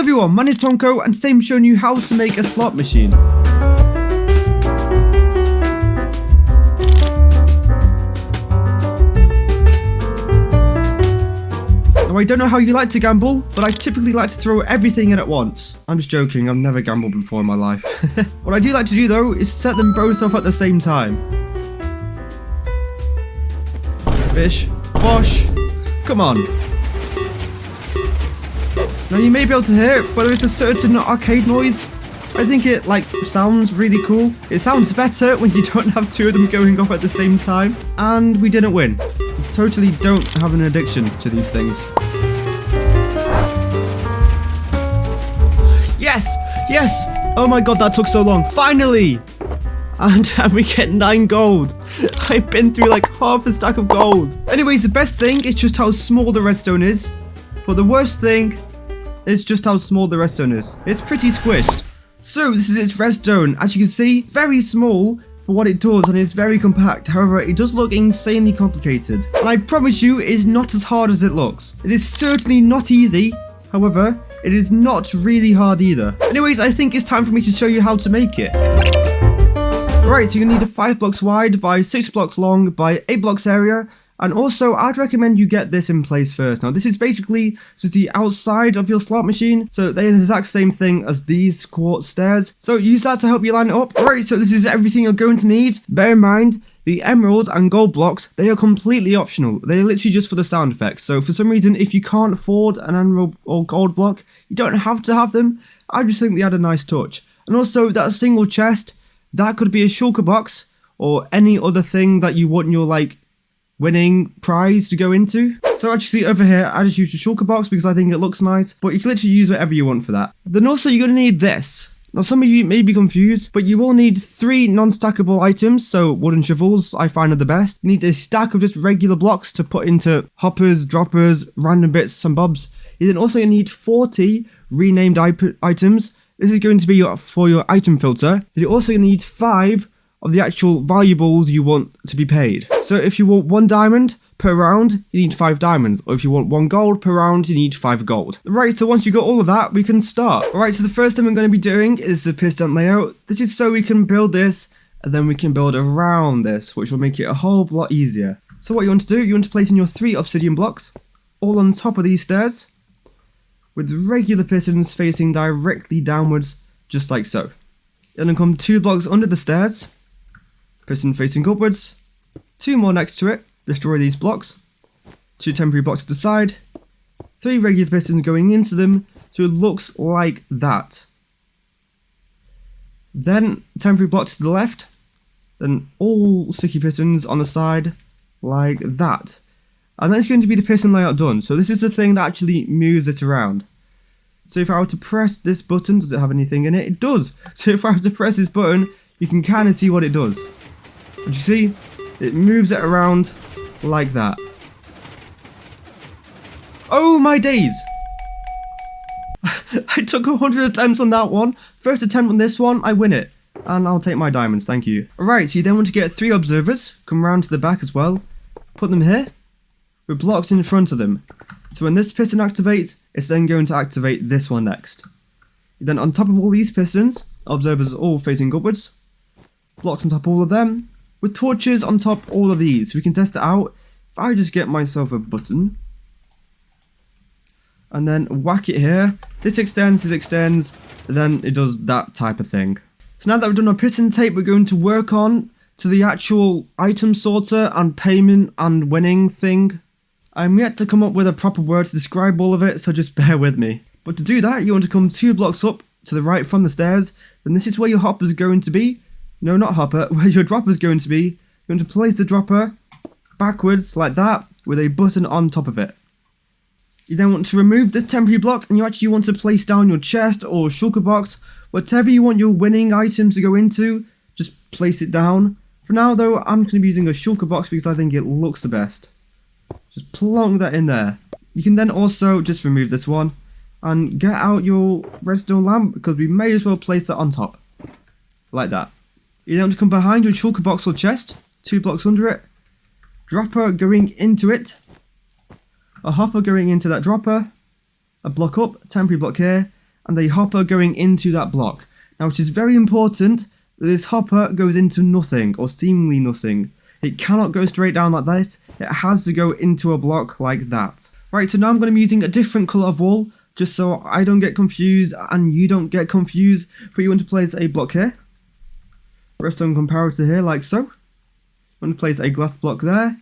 everyone, my name is Tomco and today I'm showing you how to make a slot machine. Now I don't know how you like to gamble, but I typically like to throw everything in at once. I'm just joking, I've never gambled before in my life. What I do like to do though is set them both off at the same time. Fish, wash, come on. Now you may be able to hear it, but there is a certain arcade noise. I think it sounds really cool. It sounds better when you don't have two of them going off at the same time. And we didn't win. We totally don't have an addiction to these things. Yes! Yes! Oh my god, that took so long. Finally! And we get 9 gold. I've been through like half a stack of gold. Anyways, the best thing is just how small the redstone is. But the worst thing is just how small the redstone is. It's pretty squished. So this is its redstone. As you can see, very small for what it does and it's very compact. However, it does look insanely complicated. And I promise you, it is not as hard as it looks. It is certainly not easy. However, it is not really hard either. Anyways, I think it's time for me to show you how to make it. Right, so you're gonna need a 5 blocks wide by 6 blocks long by 8 blocks area. And also, I'd recommend you get this in place first. Now, this is basically just the outside of your slot machine. So they're the exact same thing as these quartz stairs. So use that to help you line it up. Alright, so this is everything you're going to need. Bear in mind, the emerald and gold blocks, they are completely optional. They're literally just for the sound effects. So for some reason, if you can't afford an emerald or gold block, you don't have to have them. I just think they add a nice touch. And also, that single chest, that could be a shulker box or any other thing that you want your winning prize to go into. So actually over here, I just used a shulker box because I think it looks nice, but you can literally use whatever you want for that. Then also you're going to need this. Now some of you may be confused, but you will need 3 non-stackable items, so wooden shovels I find are the best. You need a stack of just regular blocks to put into hoppers, droppers, random bits and bobs. You then also need 40 renamed items. This is going to be for your item filter. You're also going to need 5 of the actual valuables you want to be paid. So if you want 1 diamond per round, you need 5 diamonds. Or if you want 1 gold per round, you need 5 gold. Right, so once you got all of that, we can start. Alright, so the first thing we're going to be doing is the piston layout. This is so we can build this, and then we can build around this, which will make it a whole lot easier. So what you want to do, you want to place in your 3 obsidian blocks, all on top of these stairs, with regular pistons facing directly downwards, just like so. And then come 2 blocks under the stairs, piston facing upwards, 2 more next to it, destroy these blocks, 2 temporary blocks to the side, 3 regular pistons going into them, so it looks like that. Then temporary blocks to the left, then all sticky pistons on the side, like that. And that's going to be the piston layout done. So this is the thing that actually moves it around. So if I were to press this button, does it have anything in it? It does. So if I were to press this button, you can kind of see what it does. As you see, it moves it around like that. Oh my days! I took 100 attempts on that one. First attempt on this one, I win it. And I'll take my diamonds, thank you. Alright, so you then want to get 3 observers, come around to the back as well, put them here, with blocks in front of them. So when this piston activates, it's then going to activate this one next. Then on top of all these pistons, observers all facing upwards, blocks on top of all of them, with torches on top all of these. We can test it out. If I just get myself a button and then whack it here, this extends, then it does that type of thing. So now that we've done our piston tape, we're going to work on to the actual item sorter and payment and winning thing. I'm yet to come up with a proper word to describe all of it, so just bear with me. But to do that, you want to come 2 blocks up to the right from the stairs, then this is where your hopper is going to be. No, not hopper, where your dropper is going to be. You're going to place the dropper backwards like that with a button on top of it. You then want to remove this temporary block and you actually want to place down your chest or shulker box, whatever you want your winning item to go into, just place it down. For now though, I'm going to be using a shulker box because I think it looks the best. Just plonk that in there. You can then also just remove this one and get out your redstone lamp because we may as well place it on top. Like that. You then want to come behind your shulker box or chest, 2 blocks under it, dropper going into it, a hopper going into that dropper, a block up, temporary block here, and a hopper going into that block. Now it is very important that this hopper goes into nothing, or seemingly nothing. It cannot go straight down like that, it has to go into a block like that. Right, so now I'm going to be using a different colour of wool, just so I don't get confused and you don't get confused. But you want to place a block here, redstone comparator here, like so. You want to place a glass block there,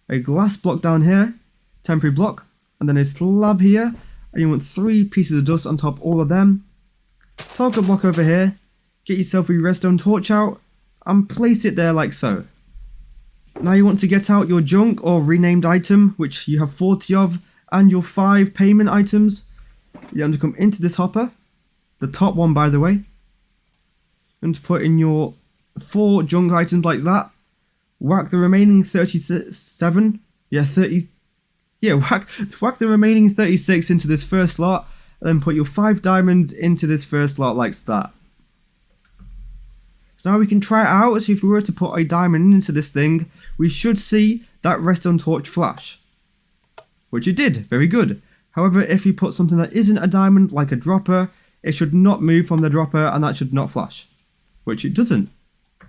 a glass block down here, temporary block, and then a slab here, and you want 3 pieces of dust on top all of them. Talk a block over here, get yourself a redstone torch out, and place it there like so. Now you want to get out your junk or renamed item, which you have 40 of, and your 5 payment items. You want to come into this hopper, the top one by the way. You want to put in your 4 junk items like that. Whack the remaining 37, whack the remaining 36 into this first slot, and then put your 5 diamonds into this first slot like that. So now we can try it out. So if we were to put a diamond into this thing, we should see that redstone torch flash. Which it did, very good. However, if you put something that isn't a diamond, like a dropper, it should not move from the dropper and that should not flash. Which it doesn't.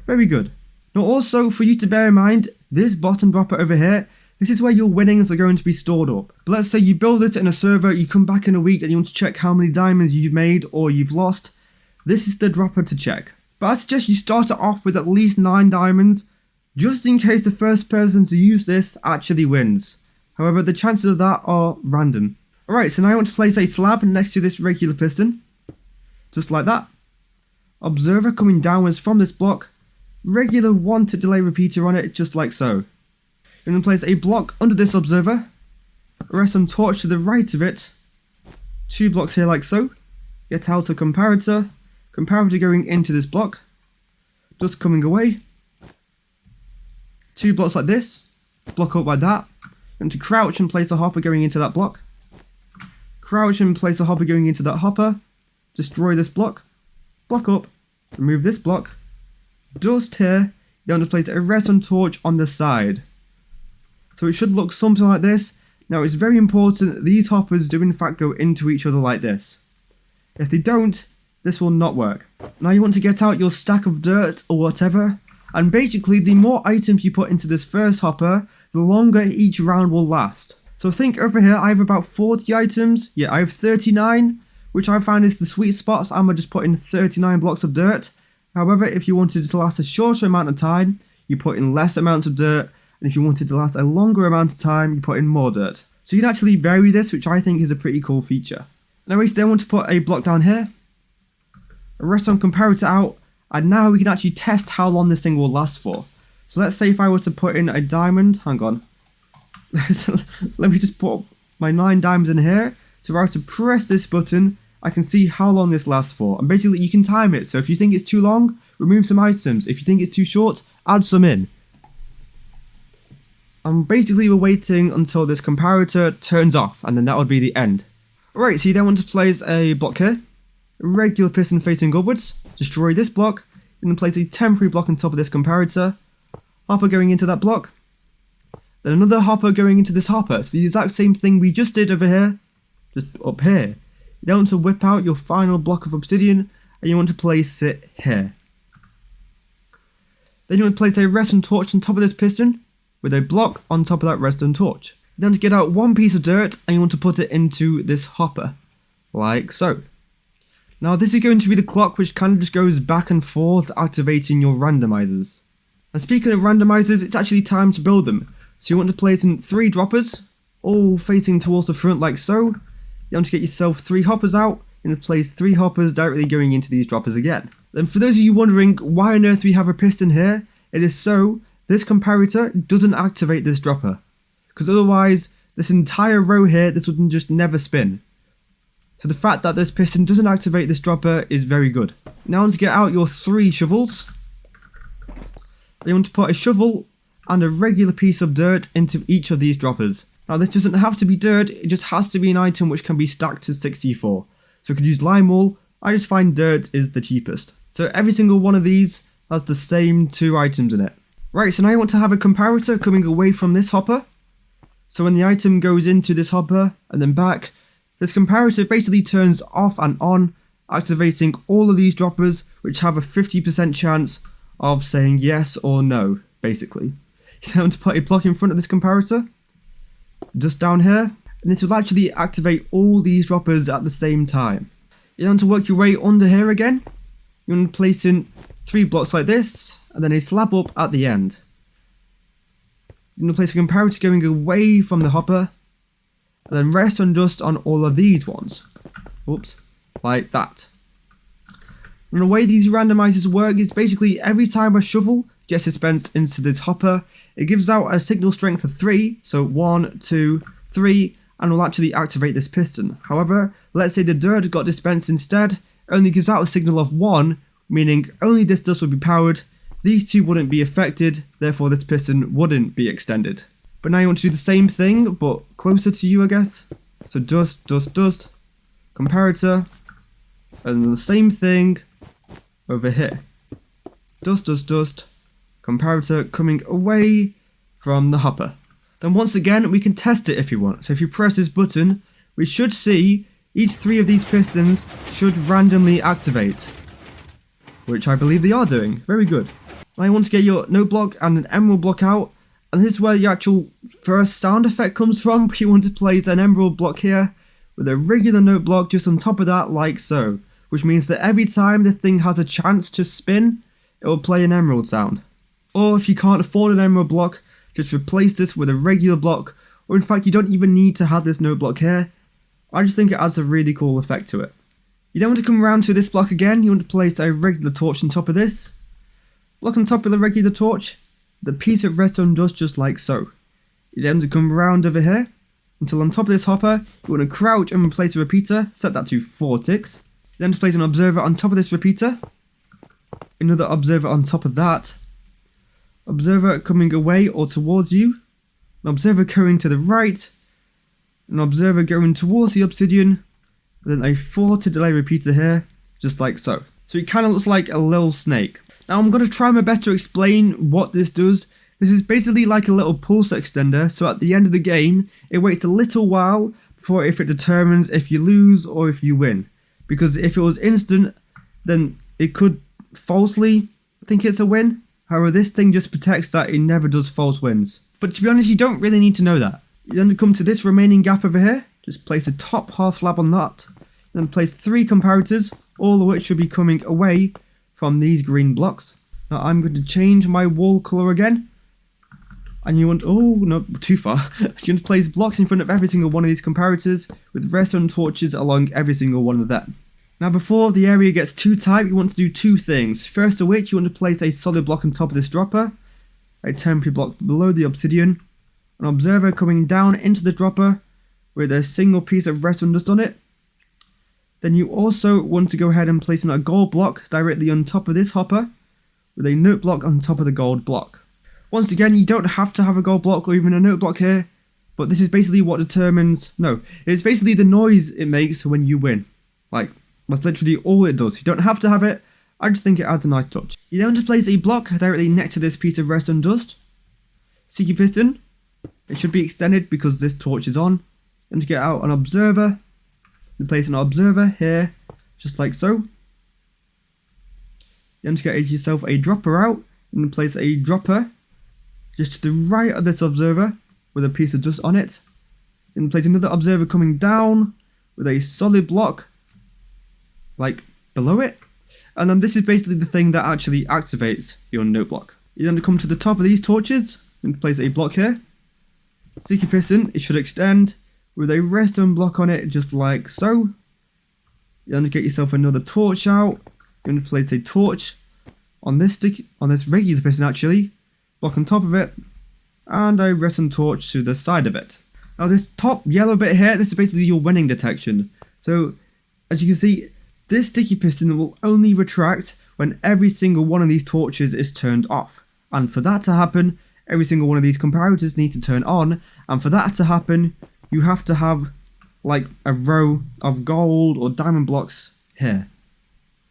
Very good. Now also, for you to bear in mind, this bottom dropper over here, this is where your winnings are going to be stored up. But let's say you build it in a server, you come back in a week and you want to check how many diamonds you've made or you've lost. This is the dropper to check. But I suggest you start it off with at least 9 diamonds, just in case the first person to use this actually wins. However, the chances of that are random. Alright, so now I want to place a slab next to this regular piston. Just like that. Observer coming downwards from this block. Regular 1 to delay repeater on it, just like so. You're going to place a block under this observer. Rest some torch to the right of it. 2 blocks here like so. Get out a comparator. Comparator going into this block. Dust coming away. 2 blocks like this. Block up like that. You're going to crouch and place a hopper going into that block. Crouch and place a hopper going into that hopper. Destroy this block. Block up. Remove this block. Dust here. You're going to place a redstone torch on the side. So it should look something like this. Now it's very important that these hoppers do in fact go into each other like this. If they don't, this will not work. Now you want to get out your stack of dirt or whatever. And basically the more items you put into this first hopper, the longer each round will last. So think over here, I have about 40 items. Yeah, I have 39, which I find is the sweet spot. So I'm going to just put in 39 blocks of dirt. However, if you wanted it to last a shorter amount of time, you put in less amounts of dirt. And if you wanted to last a longer amount of time, you put in more dirt. So you can actually vary this, which I think is a pretty cool feature. Anyways, then I want to put a block down here. A redstone comparator out. And now we can actually test how long this thing will last for. So let's say if I were to put in a diamond. Hang on. Let me just put my 9 diamonds in here. So if I were to press this button, I can see how long this lasts for. And basically you can time it. So if you think it's too long, remove some items. If you think it's too short, add some in. And basically we're waiting until this comparator turns off, and then that would be the end. Alright, so you then want to place a block here. A regular piston facing upwards. Destroy this block. And then place a temporary block on top of this comparator. Hopper going into that block. Then another hopper going into this hopper. So the exact same thing we just did over here. Just up here. You then want to whip out your final block of obsidian. And you want to place it here. Then you want to place a redstone torch on top of this piston. With a block on top of that redstone torch. Then to get out 1 piece of dirt and you want to put it into this hopper. Like so. Now this is going to be the clock which kind of just goes back and forth activating your randomizers. And speaking of randomizers, it's actually time to build them. So you want to place in 3 droppers, all facing towards the front like so. You want to get yourself 3 hoppers out and place 3 hoppers directly going into these droppers again. Then for those of you wondering why on earth we have a piston here, it is so this comparator doesn't activate this dropper. Because otherwise, this entire row here, this would just never spin. So the fact that this piston doesn't activate this dropper is very good. Now to get out your 3 shovels. You want to put a shovel and a regular piece of dirt into each of these droppers. Now this doesn't have to be dirt, it just has to be an item which can be stacked to 64. So you could use lime wool, I just find dirt is the cheapest. So every single one of these has the same 2 items in it. Right, so now you want to have a comparator coming away from this hopper. So when the item goes into this hopper and then back, This comparator basically turns off and on, activating all of these droppers, which have a 50% chance of saying yes or no, basically. You want to put a block in front of this comparator, just down here, and this will actually activate all these droppers at the same time. You want to work your way under here again. You want to place in 3 blocks like this, and then a slab up at the end. You want to place a comparator going away from the hopper, and then redstone dust on all of these ones. Oops, like that. And the way these randomizers work is basically every time a shovel gets dispensed into this hopper, it gives out a signal strength of 3, so 1, 2, 3, and will actually activate this piston. However, let's say the dirt got dispensed instead, it only gives out a signal of 1, meaning only this dust would be powered, these 2 wouldn't be affected, therefore this piston wouldn't be extended. But now you want to do the same thing, but closer to you, I guess. So dust, dust, dust, comparator, and the same thing over here. Dust, dust, dust, comparator coming away from the hopper. Then once again, we can test it if you want. So if you press this button, we should see each 3 of these pistons should randomly activate, which I believe they are doing. Very good. Now you want to get your note block and an emerald block out, and this is where the actual first sound effect comes from. You want to place an emerald block here with a regular note block just on top of that, like so, which means that every time this thing has a chance to spin, it will play an emerald sound. Or if you can't afford an emerald block, just replace this with a regular block, or in fact you don't even need to have this note block here. I just think it adds a really cool effect to it. You then want to come around to this block again. You want to place a regular torch on top of this. Block on top of the regular torch, the piece of redstone dust just like so. You then want to come around over here until on top of this hopper, you want to crouch and replace a repeater, set that to 4 ticks. Then just place an observer on top of this repeater, another observer on top of that, observer coming away or towards you, an observer going to the right, an observer going towards the obsidian, and then a 4 to delay repeater here, just like so. So it kind of looks like a little snake. Now I'm going to try my best to explain what this does. This is basically like a little pulse extender, so at the end of the game, it waits a little while before if it determines if you lose or if you win. Because if it was instant, then it could falsely think it's a win. However, this thing just protects that it never does false wins. But to be honest, you don't really need to know that. You then come to this remaining gap over here, just place a top half slab on that, then place 3 comparators, all of which should be coming away from these green blocks. Now I'm going to change my wall colour again. And you want, oh no, too far. You want to place blocks in front of every single one of these comparators with redstone torches along every single one of them. Now before the area gets too tight, you want to do 2 things. First of which, you want to place a solid block on top of this dropper, a temporary block below the obsidian, an observer coming down into the dropper with a single piece of redstone dust on it. Then you also want to go ahead and place in a gold block directly on top of this hopper with a note block on top of the gold block. Once again, you don't have to have a gold block or even a note block here, but this is basically what determines, it's basically the noise it makes when you win. Like, that's literally all it does. You don't have to have it, I just think it adds a nice touch. You then want to place a block directly next to this piece of redstone dust. Sticky piston, it should be extended because this torch is on. And to get out an observer, and place an observer here, just like so. You want to get yourself a dropper out, and place a dropper just to the right of this observer with a piece of dust on it. Then place another observer coming down with a solid block like below it. And then this is basically the thing that actually activates your note block. You then come to the top of these torches and place a block here. Sticky piston, it should extend with a redstone block on it just like so. You then get yourself another torch out. You're going to place a torch on this regular piston actually, block on top of it, and a redstone torch to the side of it. Now this top yellow bit here, this is basically your winning detection. So as you can see, this sticky piston will only retract when every single one of these torches is turned off. And for that to happen, every single one of these comparators needs to turn on, and for that to happen, you have to have like a row of gold or diamond blocks here.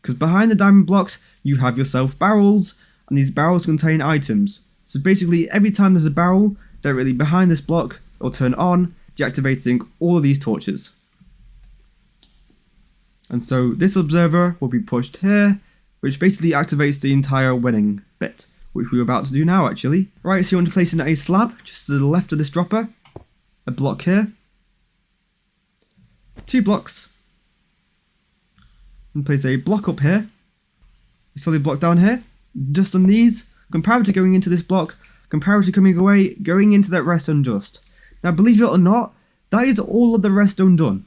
Because behind the diamond blocks, you have yourself barrels, and these barrels contain items. So basically, every time there's a barrel directly behind this block, it'll turn on, deactivating all of these torches. And so this observer will be pushed here, which basically activates the entire winning bit, which we're about to do now actually. Right, so you want to place in a slab just to the left of this dropper, a block here, 2 blocks, and place a block up here, a solid block down here, just on these, compared to going into this block, compared to coming away, going into that redstone dust. Now believe it or not, that is all of the redstone done.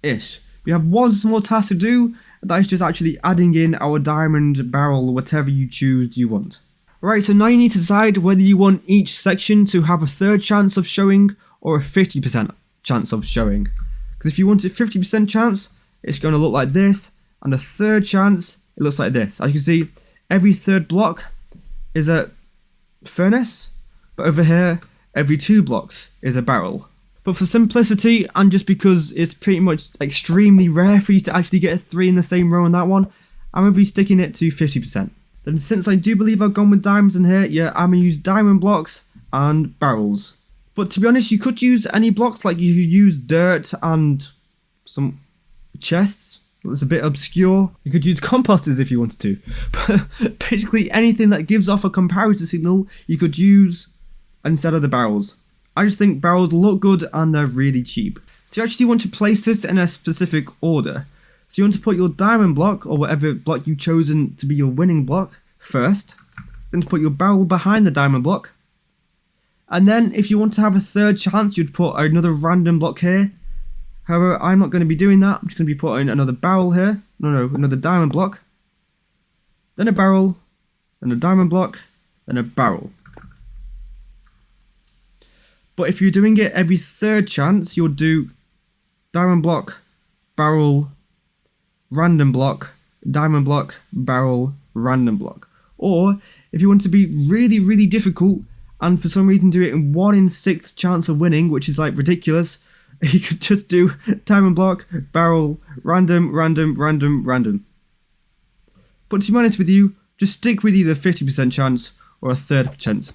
Ish. We have one small task to do, and that is just actually adding in our diamond barrel, whatever you choose you want. Right, so now you need to decide whether you want each section to have a third chance of showing or a 50% chance of showing. Because if you want a 50% chance, it's going to look like this, and a third chance, it looks like this. As you can see, every third block is a furnace, but over here, every 2 blocks is a barrel. But for simplicity, and just because it's pretty much extremely rare for you to actually get a 3 in the same row on that one, I'm going to be sticking it to 50%. Then since I do believe I've gone with diamonds in here, yeah, I'm going to use diamond blocks and barrels. But to be honest, you could use any blocks, like you could use dirt and some chests. It's a bit obscure. You could use composters if you wanted to. But basically anything that gives off a comparison signal, you could use instead of the barrels. I just think barrels look good and they're really cheap. So you actually want to place this in a specific order. So you want to put your diamond block, or whatever block you've chosen to be your winning block, first. Then to put your barrel behind the diamond block. And then if you want to have a third chance, you'd put another random block here. However, I'm not going to be doing that. I'm just going to be putting another barrel here. No, another diamond block. Then a barrel. Then a diamond block. Then a barrel. But if you're doing it every third chance, you'll do diamond block, barrel, random block, diamond block, barrel, random block. Or if you want to be really, really difficult and for some reason do it in 1 in 6 chance of winning, which is like ridiculous, you could just do diamond block, barrel, random, random, random, random. But to be honest with you, just stick with either 50% chance or a 30%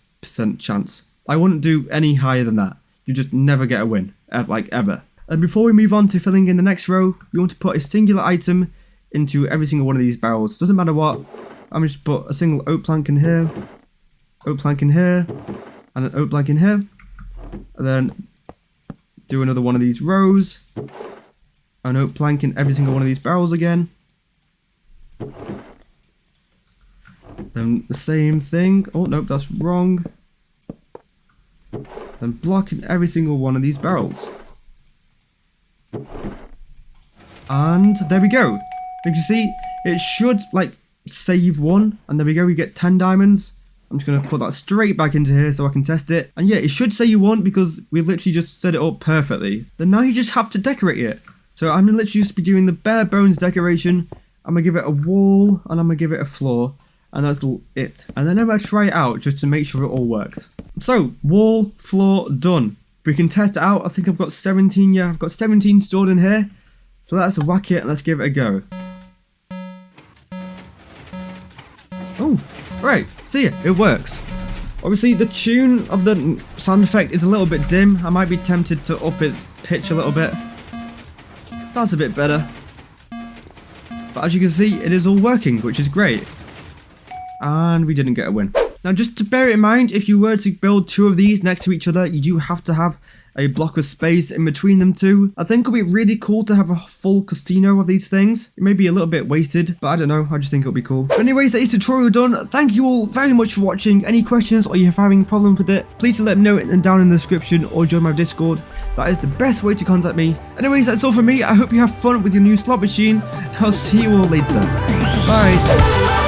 chance. I wouldn't do any higher than that. You just never get a win, like ever. And before we move on to filling in the next row, you want to put a singular item into every single one of these barrels. Doesn't matter what. I'm just put a single oak plank in here, oak plank in here, and an oak plank in here. And then do another one of these rows, an oak plank in every single one of these barrels again. Then the same thing. Oh, nope, that's wrong. Then block in every single one of these barrels. And there we go. You can see it should like save 1, and there we go, we get 10 diamonds. I'm just going to put that straight back into here so I can test it. And yeah, it should say you won because we've literally just set it up perfectly. Then now you just have to decorate it. So I'm going to literally just be doing the bare bones decoration. I'm going to give it a wall and I'm going to give it a floor. And that's it. And then I'm going to try it out just to make sure it all works. So, wall, floor, done. We can test it out. I think I've got 17, yeah, I've got 17 stored in here. So let's whack it and let's give it a go. Oh, right, see it works. Obviously the tune of the sound effect is a little bit dim. I might be tempted to up its pitch a little bit. That's a bit better. But as you can see, it is all working, which is great. And we didn't get a win. Now just to bear it in mind, if you were to build 2 of these next to each other, you do have to have a block of space in between them two. I think it'll be really cool to have a full casino of these things. It may be a little bit wasted, but I don't know, I just think it'll be cool. But anyways, that is the tutorial done. Thank you all very much for watching. Any questions or you're having a problem with it, please let me know down in the description or join my Discord. That is the best way to contact me. Anyways, that's all from me. I hope you have fun with your new slot machine. I'll see you all later. Bye.